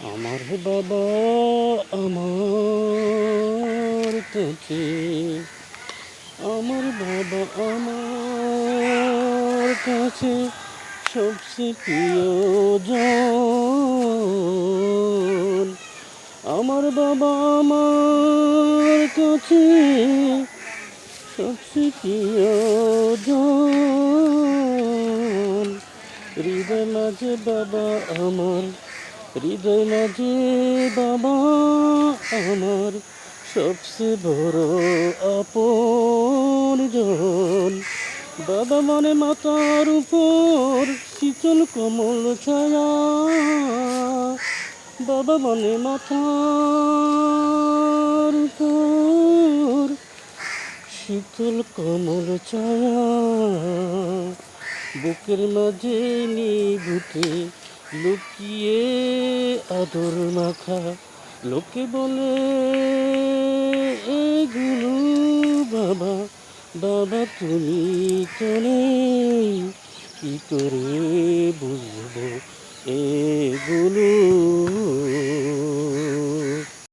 আমার বাবা আমার কাছে, আমার বাবা আমার কাছে সবচেয়ে প্রিয়জন। আমার বাবা আমার কাছে সবচেয়ে প্রিয়জন। হৃদয় মাঝে বাবা আমার, হৃদয় মাঝে বাবা আমার সবচেয়ে বড় আপনজন। বাবা মানে মাথার উপর শীতল কমল ছায়া, বাবা মানে মাথার উপর শীতল কমল ছায়া। বুকের মাঝে নিভুতে লুকিয়ে আদর মাখা, লোকে বলে এগুলো বাবা, বাবা তুমি তো নেই, কি করে বুঝবো এগুলো।